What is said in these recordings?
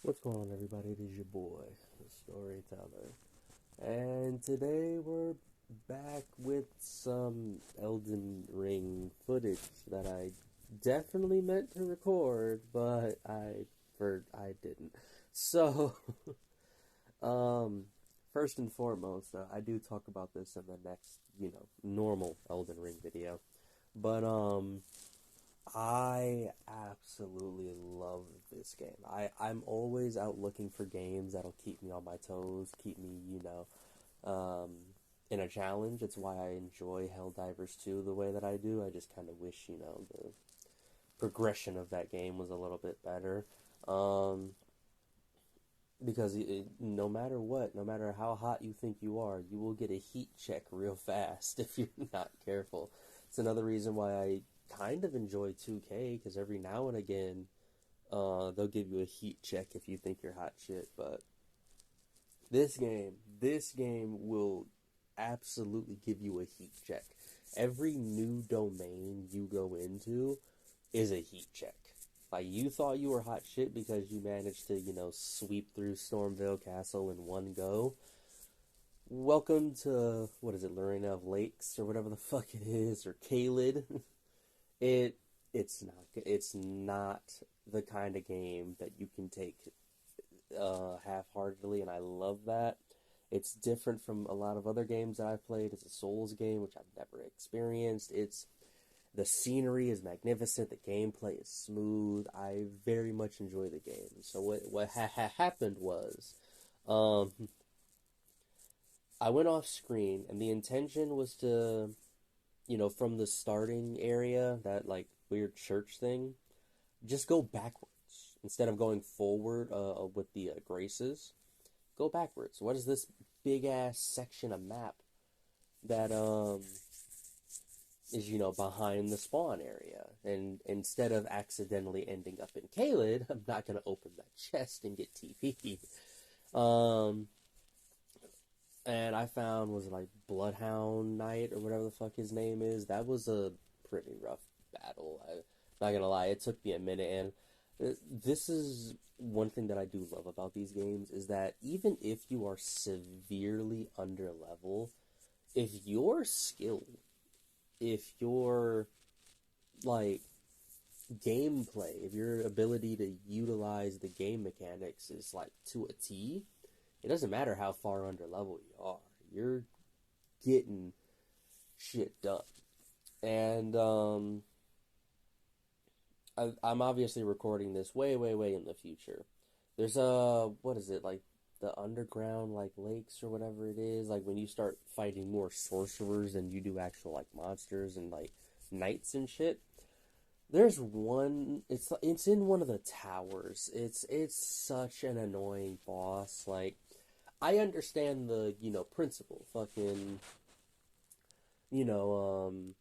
What's going on, everybody? It is your boy, the storyteller, and today we're back with some Elden Ring footage that I definitely meant to record, but I didn't. So, um, first and foremost, I do talk about this in the next, normal Elden Ring video, but I absolutely love this game. I'm always out looking for games that'll keep me on my toes, keep me, um, in a challenge. It's why I enjoy Helldivers 2 the way that I do. I just kind of wish, the progression of that game was a little bit better. Um, because no matter what, no matter how hot you think you are, you will get a heat check real fast if you're not careful. It's another reason why I kind of enjoy 2K, because every now and again, they'll give you a heat check if you think you're hot shit. But this game will absolutely give you a heat check. Every new domain you go into is a heat check. Like, you thought you were hot shit because you managed to, sweep through Stormvale Castle in one go. Welcome to, what is it, Lorena of Lakes, or whatever the fuck it is, or Kaled. It it's not the kind of game that you can take half-heartedly, and I love that. It's different from a lot of other games that I've played. It's a Souls game, which I've never experienced. The scenery is magnificent. The gameplay is smooth. I very much enjoy the game. So what happened was, um, I went off screen, and the intention was to, from the starting area, that like weird church thing, just go backwards instead of going forward with the graces. Go backwards. What is this big ass section of map that is, behind the spawn area? And instead of accidentally ending up in Kaled, I'm not gonna open that chest and get TP'd. Um, and I found, was it like Bloodhound Knight or whatever the fuck his name is. That was a pretty rough battle. I'm not gonna lie, it took me a minute, and this is one thing that I do love about these games, is that even if you are severely under level, if your skill, if your like gameplay, if your ability to utilize the game mechanics is like to a T, it doesn't matter how far under level you are. You're getting shit done. And I'm obviously recording this way, way, way in the future. There's what is it, like the underground like lakes or whatever it is, like when you start fighting more sorcerers than you do actual like monsters and like knights and shit. There's one. It's in one of the towers. It's such an annoying boss. Like, I understand the principle. Fucking you know um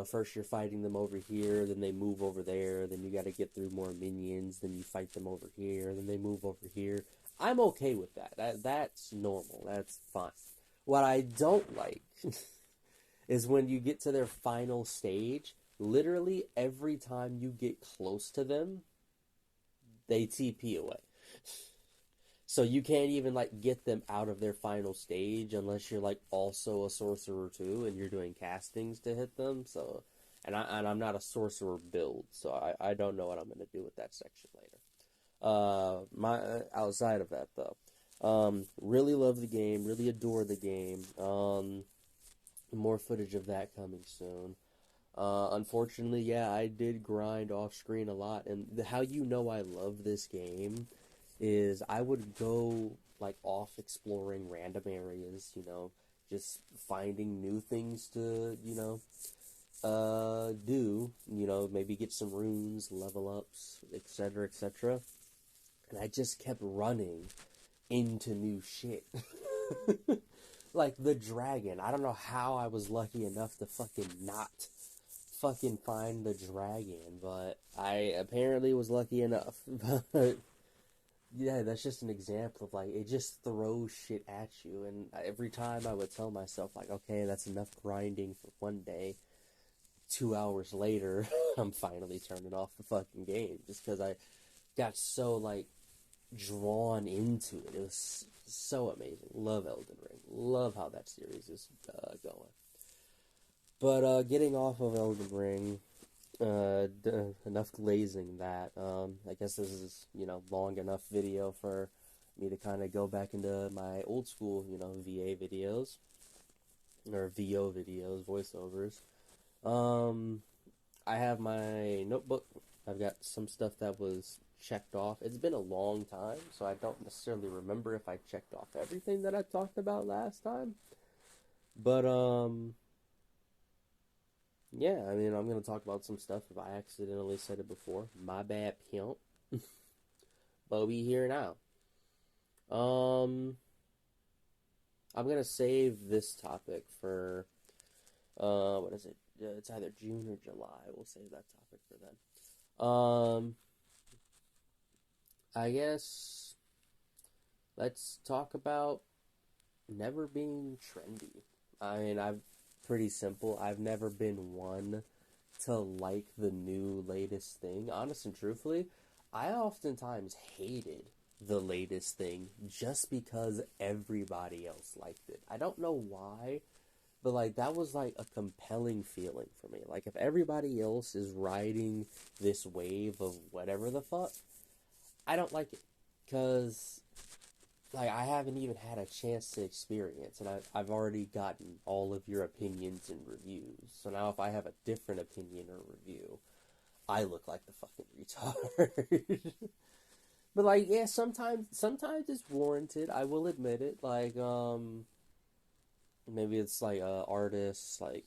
first you're fighting them over here, then they move over there, then you got to get through more minions, then you fight them over here, then they move over here. I'm okay with that. That's normal. That's fine. What I don't like is when you get to their final stage, literally every time you get close to them, they TP away. So you can't even like get them out of their final stage unless you're like also a sorcerer too and you're doing castings to hit them. So and I'm not a sorcerer build, so I don't know what I'm gonna do with that section later. My outside of that though, really love the game, really adore the game. More footage of that coming soon. Unfortunately, yeah, I did grind off screen a lot, and how I love this game is I would go like off exploring random areas, just finding new things to, do, maybe get some runes, level ups, etc., etc. And I just kept running into new shit. Like the dragon. I don't know how I was lucky enough to fucking not fucking find the dragon, but I apparently was lucky enough. But yeah, that's just an example of like it just throws shit at you, and every time I would tell myself like, okay, that's enough grinding for one day. 2 hours later, I'm finally turning off the fucking game just because I got so like drawn into it. It was so amazing. Love Elden Ring. Love how that series is going. But getting off of Elden Ring, enough glazing that. I guess this is, long enough video for me to kind of go back into my old school, VA videos or VO videos, voiceovers. Um, I have my notebook. I've got some stuff that was checked off. It's been a long time, so I don't necessarily remember if I checked off everything that I talked about last time. But yeah, I mean, I'm gonna talk about some stuff if I accidentally said it before. My bad, pimp. But we here now. Um, I'm gonna save this topic for what is it? It's either June or July. We'll save that topic for then. I guess let's talk about never being trendy. I mean, I've pretty simple. I've never been one to like the new latest thing. Honest and truthfully, I oftentimes hated the latest thing just because everybody else liked it. I don't know why, but like that was like a compelling feeling for me. Like if everybody else is riding this wave of whatever the fuck, I don't like it because like I haven't even had a chance to experience, and I've already gotten all of your opinions and reviews. So now if I have a different opinion or review, I look like the fucking retard. But like, yeah, sometimes it's warranted. I will admit it. Like, maybe it's like artists like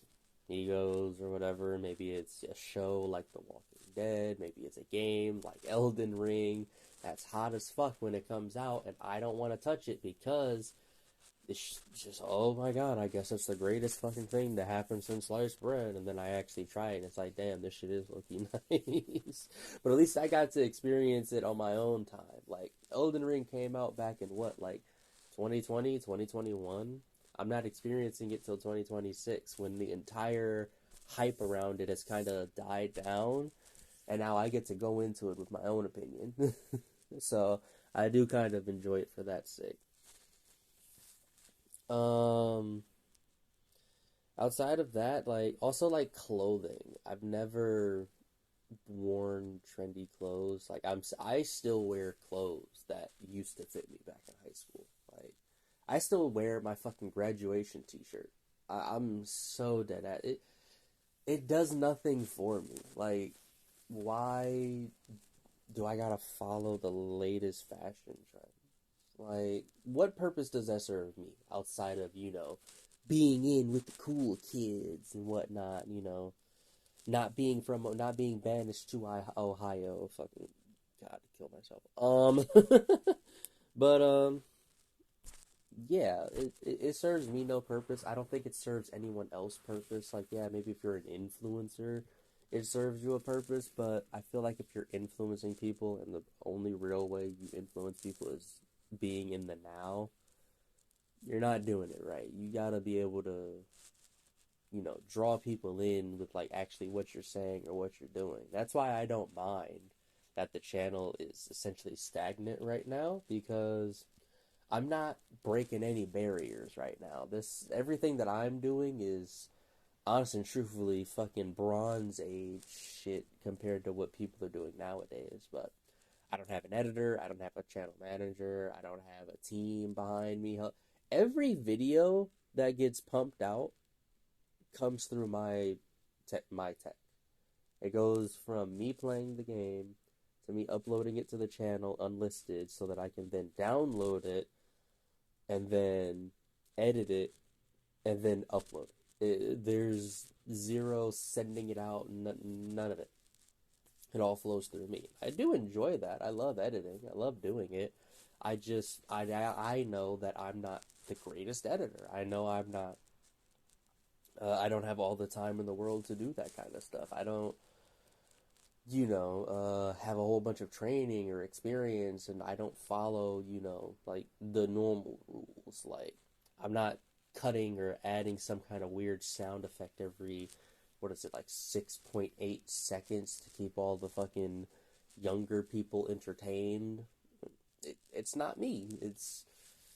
egos or whatever. Maybe it's a show like The Walking Dead. Maybe it's a game like Elden Ring that's hot as fuck when it comes out, and I don't want to touch it because it's just, oh my god, I guess it's the greatest fucking thing to happen since sliced bread. And then I actually try it, and it's like, damn, this shit is looking nice. But at least I got to experience it on my own time. Like, Elden Ring came out back in what, like 2020, 2021? I'm not experiencing it till 2026 when the entire hype around it has kind of died down. And now I get to go into it with my own opinion. So I do kind of enjoy it for that sake. Um, Outside of that, like also like clothing. I've never worn trendy clothes. Like I still wear clothes that used to fit me back in high school. Like I still wear my fucking graduation t-shirt. I'm so dead at it. It does nothing for me. Like why do I gotta follow the latest fashion trend? Like, what purpose does that serve me outside of, being in with the cool kids and whatnot, not being banished to Ohio, fucking, God, to kill myself. But, yeah, it serves me no purpose. I don't think it serves anyone else purpose. Like, yeah, maybe if you're an influencer, it serves you a purpose, but I feel like if you're influencing people and the only real way you influence people is being in the now, you're not doing it right. You gotta be able to, draw people in with like actually what you're saying or what you're doing. That's why I don't mind that the channel is essentially stagnant right now because I'm not breaking any barriers right now. This everything that I'm doing is honest and truthfully fucking Bronze Age shit compared to what people are doing nowadays. But I don't have an editor. I don't have a channel manager. I don't have a team behind me. Every video that gets pumped out comes through my tech. It goes from me playing the game to me uploading it to the channel unlisted so that I can then download it and then edit it and then upload it. There's zero sending it out, none of it. It all flows through me. I do enjoy that. I love editing. I love doing it. I know that I'm not the greatest editor. I know I'm not. I don't have all the time in the world to do that kind of stuff. I don't, have a whole bunch of training or experience, and I don't follow, like the normal rules. Like, I'm not cutting or adding some kind of weird sound effect every, what is it, like 6.8 seconds to keep all the fucking younger people entertained. it's not me.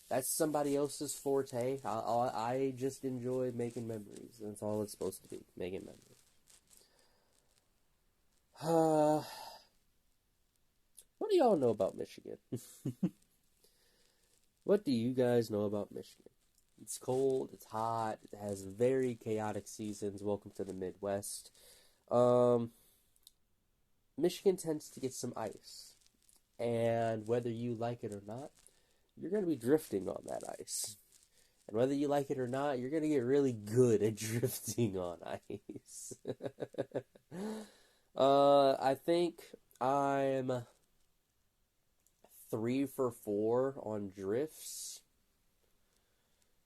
That's somebody else's forte. I just enjoy making memories. That's all it's supposed to be, making memories. What do y'all know about Michigan? What do you guys know about Michigan? It's cold, it's hot, it has very chaotic seasons. Welcome to the Midwest. Um, Michigan tends to get some ice, and whether you like it or not, you're going to be drifting on that ice. And whether you like it or not, you're going to get really good at drifting on ice. I think I'm 3 for 4 on drifts.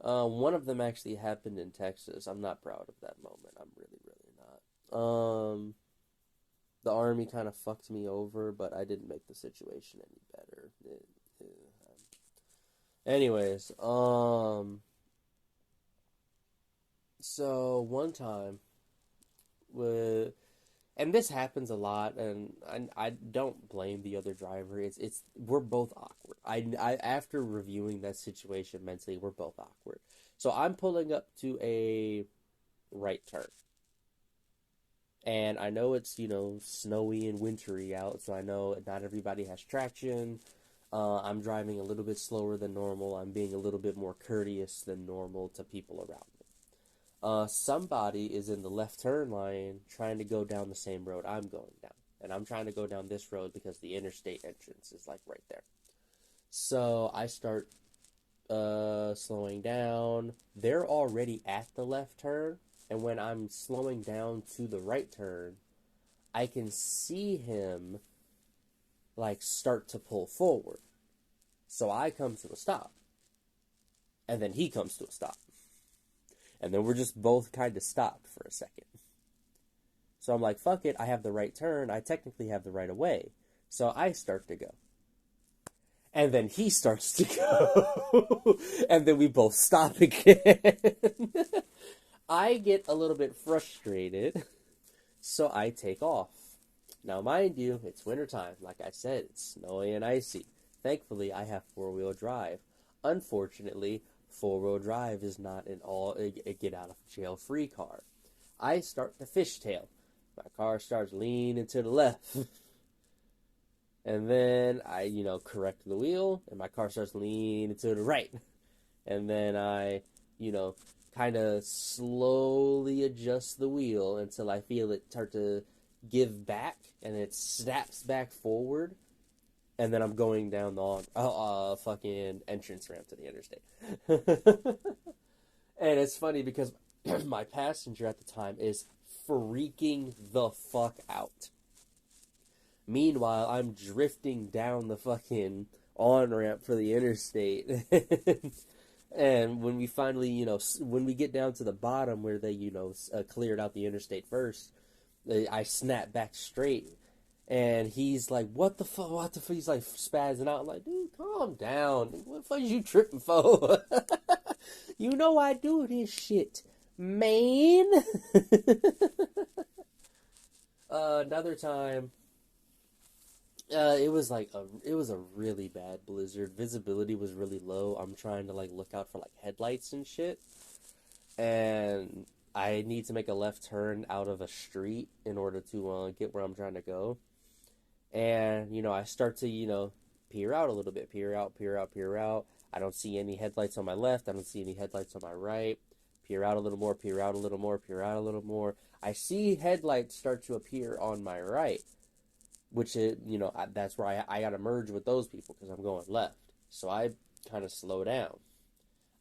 One of them actually happened in Texas. I'm not proud of that moment. I'm really, really not. The army kind of fucked me over, but I didn't make the situation any better. Anyways, so one time, with, and this happens a lot, and I don't blame the other driver. It's we're both awkward. I after reviewing that situation mentally, we're both awkward. So I'm pulling up to a right turn, and I know it's snowy and wintry out, so I know not everybody has traction. I'm driving a little bit slower than normal. I'm being a little bit more courteous than normal to people around me. Somebody is in the left turn lane trying to go down the same road I'm going down. And I'm trying to go down this road because the interstate entrance is like right there. So I start slowing down. They're already at the left turn. And when I'm slowing down to the right turn, I can see him like start to pull forward. So I come to a stop. And then he comes to a stop. And then we're just both kind of stopped for a second. So I'm like, fuck it, I have the right turn. I technically have the right of way. So I start to go. And then he starts to go. And then we both stop again. I get a little bit frustrated. So I take off. Now, mind you, it's wintertime. Like I said, it's snowy and icy. Thankfully, I have four-wheel drive. Unfortunately, four-wheel drive is not an all a get-out-of-jail-free car. I start to fishtail. My car starts leaning to the left. And then I, correct the wheel, and my car starts leaning to the right. And then I, kind of slowly adjust the wheel until I feel it start to give back, and it snaps back forward. And then I'm going down the fucking entrance ramp to the interstate. And it's funny because my passenger at the time is freaking the fuck out. Meanwhile, I'm drifting down the fucking on-ramp for the interstate. And when we finally, when we get down to the bottom where they, cleared out the interstate first, I snap back straight. And he's like, what the fuck? He's like spazzing out. I'm like, dude, calm down. What the fuck is you tripping for? You know I do this shit, man. Another time, it was a really bad blizzard. Visibility was really low. I'm trying to look out for headlights and shit. And I need to make a left turn out of a street in order to get where I'm trying to go. And, I start to, peer out a little bit. Peer out. I don't see any headlights on my left. I don't see any headlights on my right. Peer out a little more. Peer out a little more. I see headlights start to appear on my right. Which is, that's where I got to merge with those people because I'm going left. So I kind of slow down.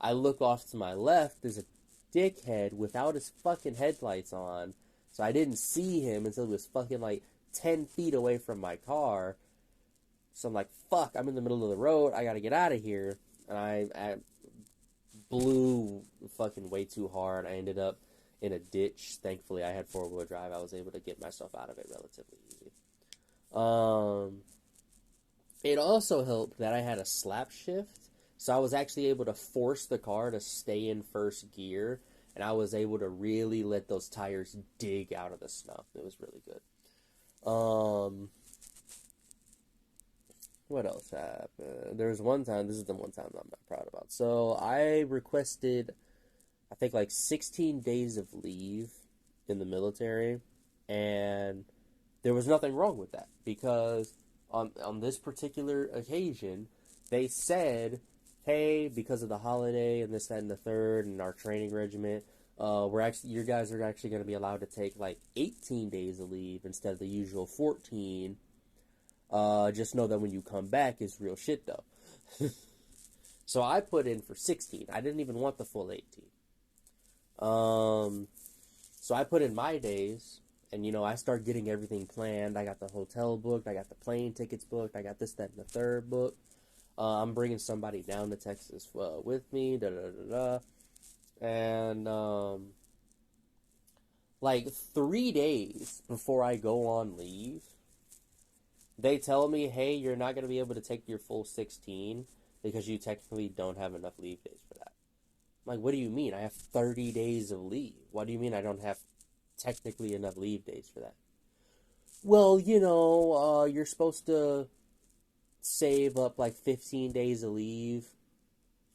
I look off to my left. There's a dickhead without his fucking headlights on. So I didn't see him until he was fucking 10 feet away from my car. So I'm like, fuck, I'm in the middle of the road. I gotta get out of here. And I blew fucking way too hard. I ended up in a ditch. Thankfully, I had four-wheel drive. I was able to get myself out of it relatively easy. It also helped that I had a slap shift. So I was actually able to force the car to stay in first gear. And I was able to really let those tires dig out of the snow. It was really good. What else happened? There was one time, this is the one time I'm not proud about. So I requested, I think, like 16 days of leave in the military, and there was nothing wrong with that because on this particular occasion, they said, "Hey, because of the holiday and this, that, and the third, and our training regiment, we're actually you guys are actually going to be allowed to take like 18 days of leave instead of the usual 14. Just know that when you come back, it's real shit though." So I put in for 16. I didn't even want the full 18. So I put in my days, and I start getting everything planned. I got the hotel booked, I got the plane tickets booked, I got this, that, and the third book. I'm bringing somebody down to Texas with me, da da da da. And like 3 days before I go on leave, they tell me, "Hey, you're not going to be able to take your full 16 because you technically don't have enough leave days for that." I'm like, what do you mean? I have 30 days of leave. What do you mean I don't have technically enough leave days for that? Well, you're supposed to save up like 15 days of leave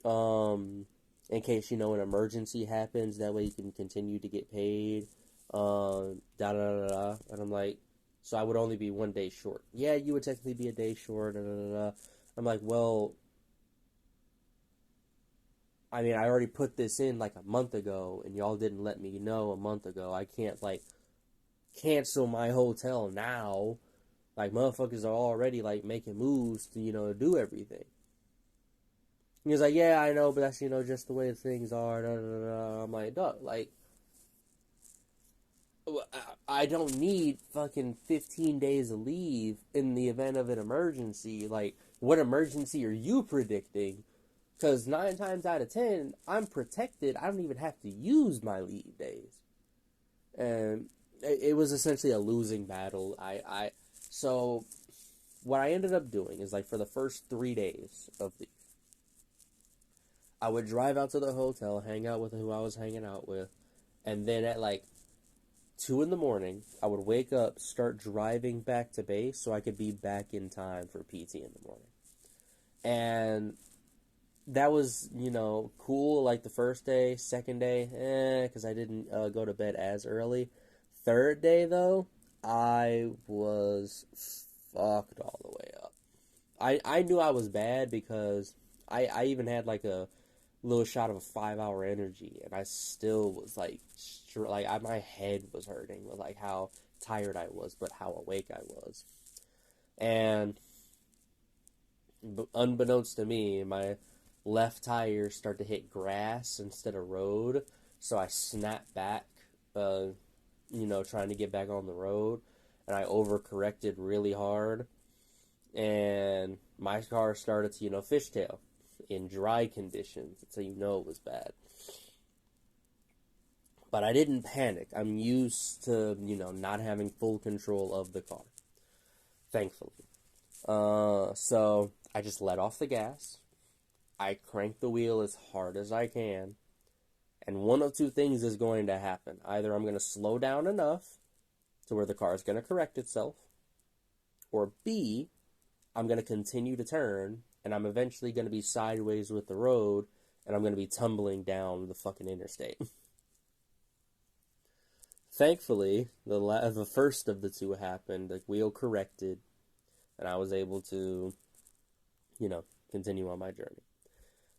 in case, an emergency happens. That way you can continue to get paid. Da da da da. And I'm like, so I would only be 1 day short. Yeah, you would technically be a day short. Da da da da. I'm like, well, I mean, I already put this in like a month ago, and y'all didn't let me know a month ago. I can't like cancel my hotel now. Like motherfuckers are already like making moves to do everything. He was like, "Yeah, I know, but that's just the way things are." Da, da, da. I'm like, "Duh, like I don't need fucking 15 days of leave in the event of an emergency. Like, what emergency are you predicting? Because 9 times out of 10, I'm protected. I don't even have to use my leave days." And it was essentially a losing battle. So what I ended up doing is like for the first 3 days of the, I would drive out to the hotel, hang out with who I was hanging out with, and then at like 2 in the morning, I would wake up, start driving back to base so I could be back in time for PT in the morning. And that was, cool. Like the first day, second day, because I didn't go to bed as early. Third day, though, I was fucked all the way up. I knew I was bad because I even had like a little shot of a 5 hour energy, and I still was like, my head was hurting with like how tired I was, but how awake I was. And unbeknownst to me, my left tire started to hit grass instead of road, so I snapped back, trying to get back on the road, and I overcorrected really hard, and my car started to, fishtail in dry conditions, so it was bad. But I didn't panic. I'm used to, not having full control of the car, thankfully. So I just let off the gas. I crank the wheel as hard as I can. And one of two things is going to happen. Either I'm going to slow down enough to where the car is going to correct itself, or B, I'm going to continue to turn, and I'm eventually going to be sideways with the road, and I'm going to be tumbling down the fucking interstate. Thankfully, the first of the two happened. The wheel corrected, and I was able to, continue on my journey.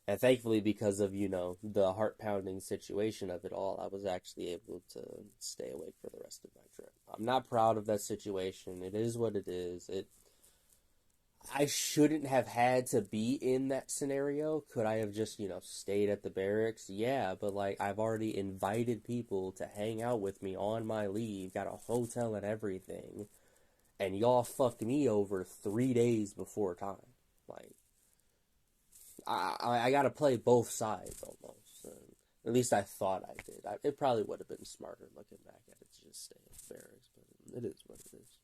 And thankfully, because of, the heart-pounding situation of it all, I was actually able to stay awake for the rest of my trip. I'm not proud of that situation. It is what it is. I shouldn't have had to be in that scenario. Could I have just, stayed at the barracks? Yeah, but, I've already invited people to hang out with me on my leave, got a hotel and everything, and y'all fucked me over 3 days before time. I gotta play both sides almost. At least I thought I did. It probably would have been smarter looking back at it to just stay at the barracks, but it is what it is.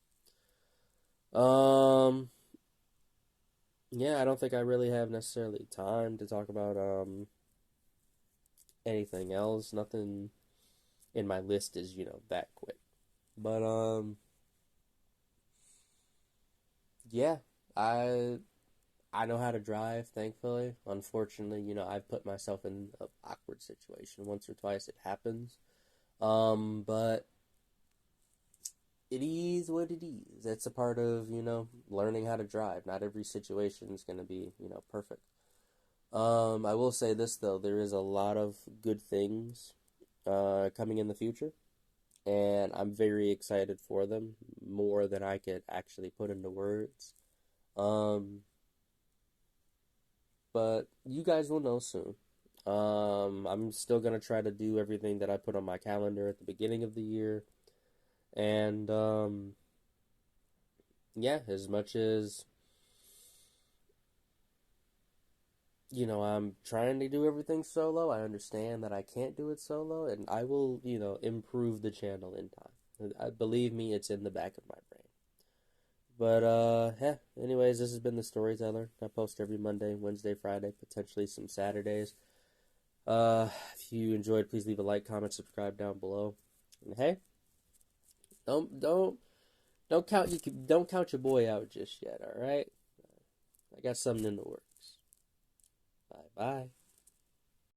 Yeah, I don't think I really have necessarily time to talk about anything else. Nothing in my list is, that quick. But yeah, I I know how to drive, thankfully. Unfortunately, I've put myself in an awkward situation once or twice. It happens. But it is what it is. It's a part of, learning how to drive. Not every situation is going to be, perfect. I will say this, though. There is a lot of good things coming in the future, and I'm very excited for them, more than I could actually put into words. Um, but you guys will know soon. I'm still gonna try to do everything that I put on my calendar at the beginning of the year, and yeah, as much as I'm trying to do everything solo. I understand that I can't do it solo, and I will, improve the channel in time. Believe me, it's in the back of my brain. But yeah. Anyways, this has been the Storyteller. I post every Monday, Wednesday, Friday, potentially some Saturdays. If you enjoyed, please leave a like, comment, subscribe down below. And hey, don't don't count your boy out just yet. All right, I got something in the works. Bye bye.